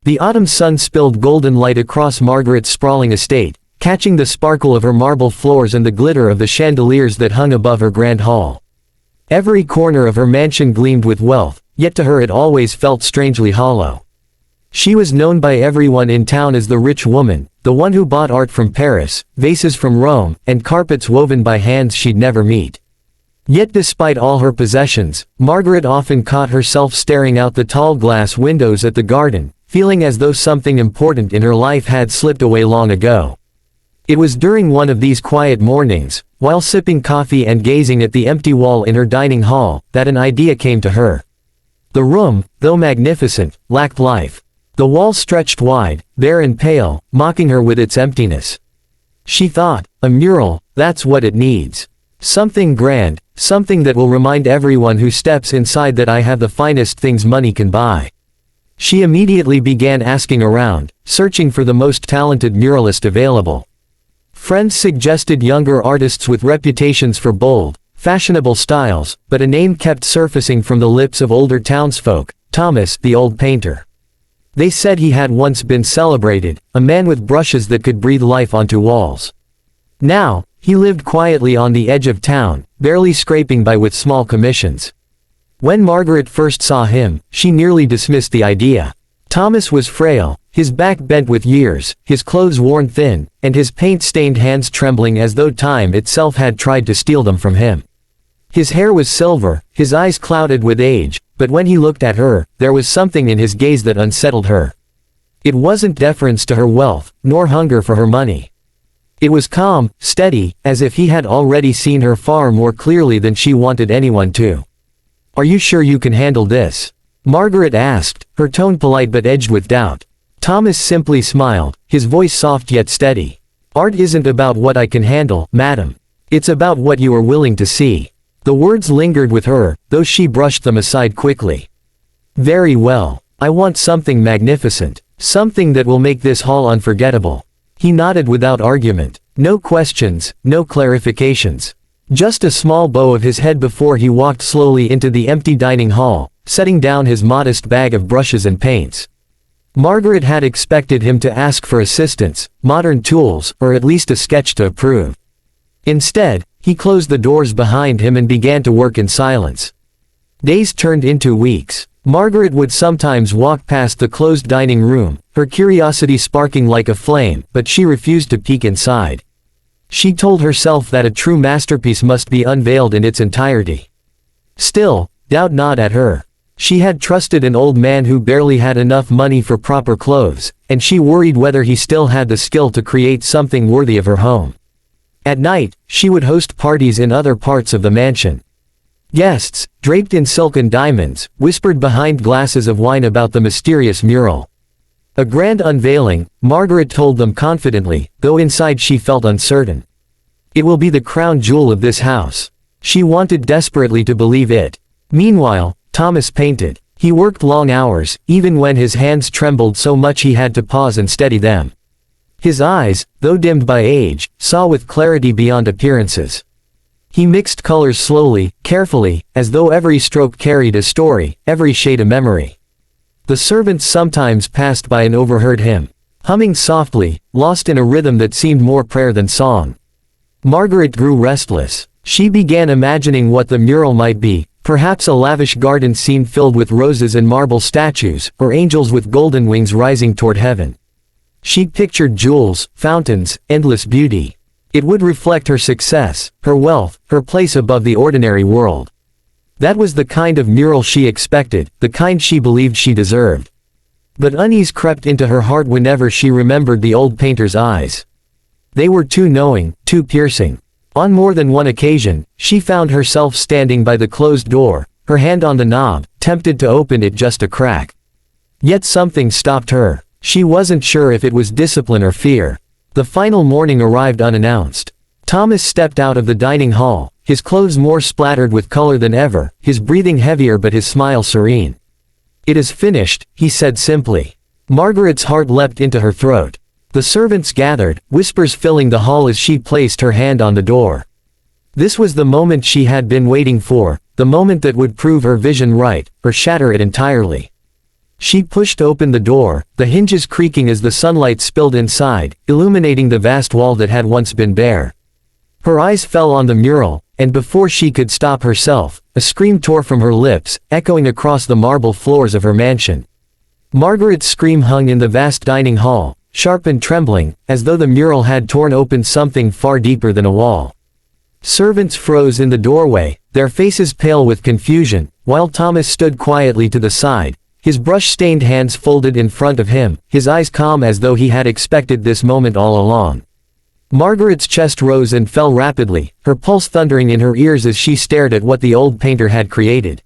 The autumn sun spilled golden light across Margaret's sprawling estate, catching the sparkle of her marble floors and the glitter of the chandeliers that hung above her grand hall. Every corner of her mansion gleamed with wealth, yet to her it always felt strangely hollow. She was known by everyone in town as the rich woman, the one who bought art from Paris, vases from Rome, and carpets woven by hands she'd never meet. Yet despite all her possessions, Margaret often caught herself staring out the tall glass windows at the garden, feeling as though something important in her life had slipped away long ago. It was during one of these quiet mornings, while sipping coffee and gazing at the empty wall in her dining hall, that an idea came to her. The room, though magnificent, lacked life. The wall stretched wide, bare and pale, mocking her with its emptiness. She thought, a mural, that's what it needs. Something grand, something that will remind everyone who steps inside that I have the finest things money can buy. She immediately began asking around, searching for the most talented muralist available. Friends suggested younger artists with reputations for bold, fashionable styles, but a name kept surfacing from the lips of older townsfolk, Thomas, the old painter. They said he had once been celebrated, a man with brushes that could breathe life onto walls. Now, he lived quietly on the edge of town, barely scraping by with small commissions. When Margaret first saw him, she nearly dismissed the idea. Thomas was frail, his back bent with years, his clothes worn thin, and his paint-stained hands trembling as though time itself had tried to steal them from him. His hair was silver, his eyes clouded with age, but when he looked at her, there was something in his gaze that unsettled her. It wasn't deference to her wealth, nor hunger for her money. It was calm, steady, as if he had already seen her far more clearly than she wanted anyone to. "Are you sure you can handle this?" Margaret asked, her tone polite but edged with doubt. Thomas simply smiled, his voice soft yet steady. "Art isn't about what I can handle, madam. It's about what you are willing to see." The words lingered with her, though she brushed them aside quickly. "Very well. I want something magnificent. Something that will make this hall unforgettable." He nodded without argument. No questions, no clarifications. Just a small bow of his head before he walked slowly into the empty dining hall, setting down his modest bag of brushes and paints. Margaret had expected him to ask for assistance, modern tools, or at least a sketch to approve. Instead, he closed the doors behind him and began to work in silence. Days turned into weeks. Margaret would sometimes walk past the closed dining room, her curiosity sparking like a flame, but she refused to peek inside. She told herself that a true masterpiece must be unveiled in its entirety. Still, doubt gnawed at her. She had trusted an old man who barely had enough money for proper clothes, and she worried whether he still had the skill to create something worthy of her home. At night, she would host parties in other parts of the mansion. Guests, draped in silk and diamonds, whispered behind glasses of wine about the mysterious mural. A grand unveiling, Margaret told them confidently, though inside she felt uncertain. It will be the crown jewel of this house. She wanted desperately to believe it. Meanwhile, Thomas painted. He worked long hours, even when his hands trembled so much he had to pause and steady them. His eyes, though dimmed by age, saw with clarity beyond appearances. He mixed colors slowly, carefully, as though every stroke carried a story, every shade a memory. The servants sometimes passed by and overheard him, humming softly, lost in a rhythm that seemed more prayer than song. Margaret grew restless. She began imagining what the mural might be, perhaps a lavish garden scene filled with roses and marble statues, or angels with golden wings rising toward heaven. She pictured jewels, fountains, endless beauty. It would reflect her success, her wealth, her place above the ordinary world. That was the kind of mural she expected, the kind she believed she deserved. But unease crept into her heart whenever she remembered the old painter's eyes. They were too knowing, too piercing. On more than one occasion, she found herself standing by the closed door, her hand on the knob, tempted to open it just a crack. Yet something stopped her. She wasn't sure if it was discipline or fear. The final morning arrived unannounced. Thomas stepped out of the dining hall, his clothes more splattered with color than ever, his breathing heavier but his smile serene. "It is finished," he said simply. Margaret's heart leapt into her throat. The servants gathered, whispers filling the hall as she placed her hand on the door. This was the moment she had been waiting for, the moment that would prove her vision right, or shatter it entirely. She pushed open the door, the hinges creaking as the sunlight spilled inside, illuminating the vast wall that had once been bare. Her eyes fell on the mural, and before she could stop herself, a scream tore from her lips, echoing across the marble floors of her mansion. Margaret's scream hung in the vast dining hall, sharp and trembling, as though the mural had torn open something far deeper than a wall. Servants froze in the doorway, their faces pale with confusion, while Thomas stood quietly to the side, his brush-stained hands folded in front of him, his eyes calm as though he had expected this moment all along. Margaret's chest rose and fell rapidly, her pulse thundering in her ears as she stared at what the old painter had created.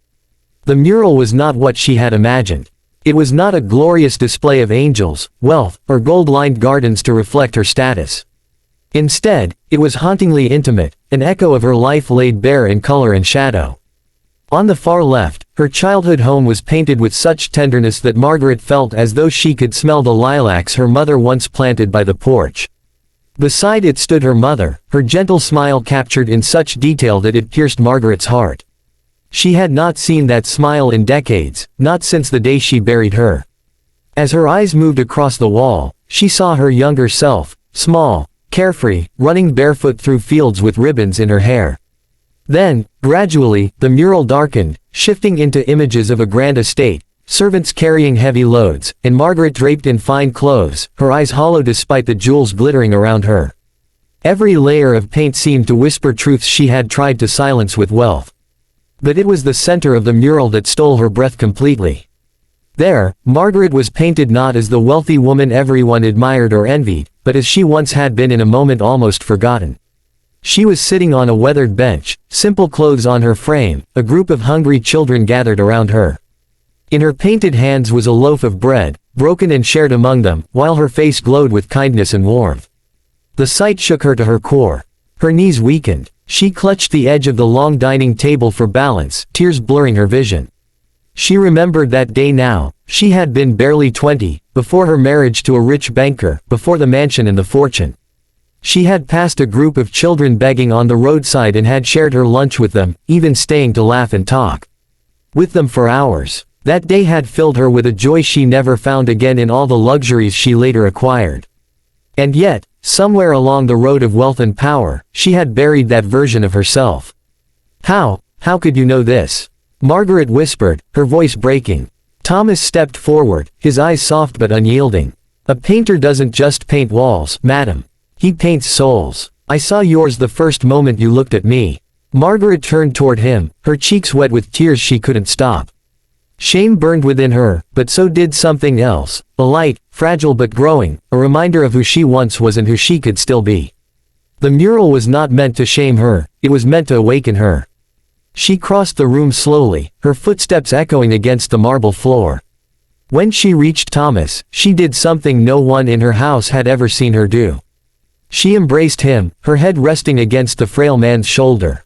The mural was not what she had imagined. It was not a glorious display of angels, wealth, or gold-lined gardens to reflect her status. Instead, it was hauntingly intimate, an echo of her life laid bare in color and shadow. On the far left, her childhood home was painted with such tenderness that Margaret felt as though she could smell the lilacs her mother once planted by the porch. Beside it stood her mother, her gentle smile captured in such detail that it pierced Margaret's heart. She had not seen that smile in decades, not since the day she buried her. As her eyes moved across the wall, she saw her younger self, small, carefree, running barefoot through fields with ribbons in her hair. Then, gradually, the mural darkened, shifting into images of a grand estate, servants carrying heavy loads, and Margaret draped in fine clothes, her eyes hollow despite the jewels glittering around her. Every layer of paint seemed to whisper truths she had tried to silence with wealth. But it was the center of the mural that stole her breath completely. There, Margaret was painted not as the wealthy woman everyone admired or envied, but as she once had been in a moment almost forgotten. She was sitting on a weathered bench, simple clothes on her frame, a group of hungry children gathered around her. In her painted hands was a loaf of bread, broken and shared among them, while her face glowed with kindness and warmth. The sight shook her to her core. Her knees weakened. She clutched the edge of the long dining table for balance, tears blurring her vision. She remembered that day now. She had been barely 20, before her marriage to a rich banker, before the mansion and the fortune. She had passed a group of children begging on the roadside and had shared her lunch with them, even staying to laugh and talk with them for hours. That day had filled her with a joy she never found again in all the luxuries she later acquired. And yet, somewhere along the road of wealth and power, she had buried that version of herself. How could you know this? Margaret whispered, her voice breaking. Thomas stepped forward, his eyes soft but unyielding. A painter doesn't just paint walls, madam. He paints souls. I saw yours the first moment you looked at me. Margaret turned toward him, her cheeks wet with tears she couldn't stop. Shame burned within her, but so did something else, a light, fragile but growing, a reminder of who she once was and who she could still be. The mural was not meant to shame her, it was meant to awaken her. She crossed the room slowly, her footsteps echoing against the marble floor. When she reached Thomas, she did something no one in her house had ever seen her do. She embraced him, her head resting against the frail man's shoulder.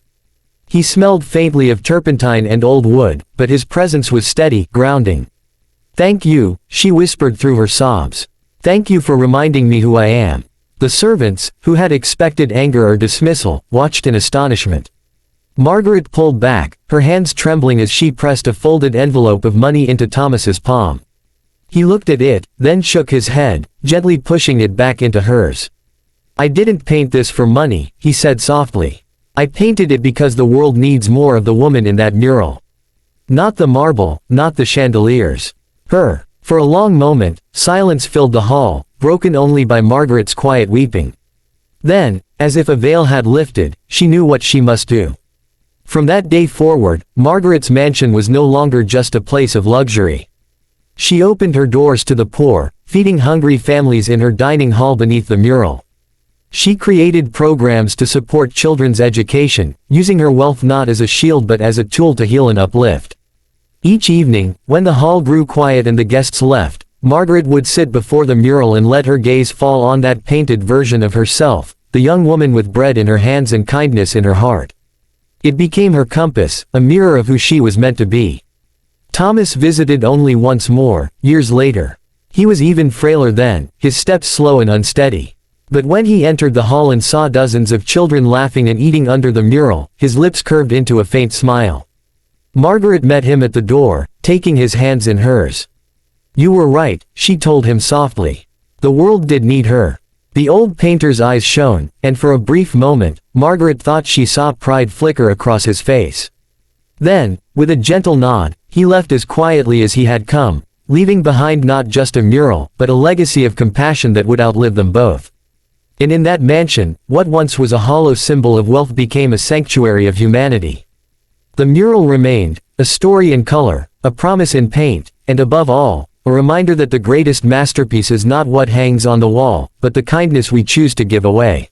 He smelled faintly of turpentine and old wood, but his presence was steady, grounding. Thank you, she whispered through her sobs. Thank you for reminding me who I am. The servants, who had expected anger or dismissal, watched in astonishment. Margaret pulled back, her hands trembling as she pressed a folded envelope of money into Thomas's palm. He looked at it, then shook his head, gently pushing it back into hers. I didn't paint this for money, he said softly. I painted it because the world needs more of the woman in that mural. Not the marble, not the chandeliers. Her. For a long moment, silence filled the hall, broken only by Margaret's quiet weeping. Then, as if a veil had lifted, she knew what she must do. From that day forward, Margaret's mansion was no longer just a place of luxury. She opened her doors to the poor, feeding hungry families in her dining hall beneath the mural. She created programs to support children's education, using her wealth not as a shield but as a tool to heal and uplift. Each evening, when the hall grew quiet and the guests left, Margaret would sit before the mural and let her gaze fall on that painted version of herself, the young woman with bread in her hands and kindness in her heart. It became her compass, a mirror of who she was meant to be. Thomas visited only once more, years later. He was even frailer then, his steps slow and unsteady. But when he entered the hall and saw dozens of children laughing and eating under the mural, his lips curved into a faint smile. Margaret met him at the door, taking his hands in hers. You were right, she told him softly. The world did need her. The old painter's eyes shone, and for a brief moment, Margaret thought she saw pride flicker across his face. Then, with a gentle nod, he left as quietly as he had come, leaving behind not just a mural, but a legacy of compassion that would outlive them both. And in that mansion, what once was a hollow symbol of wealth became a sanctuary of humanity. The mural remained, a story in color, a promise in paint, and above all, a reminder that the greatest masterpiece is not what hangs on the wall, but the kindness we choose to give away.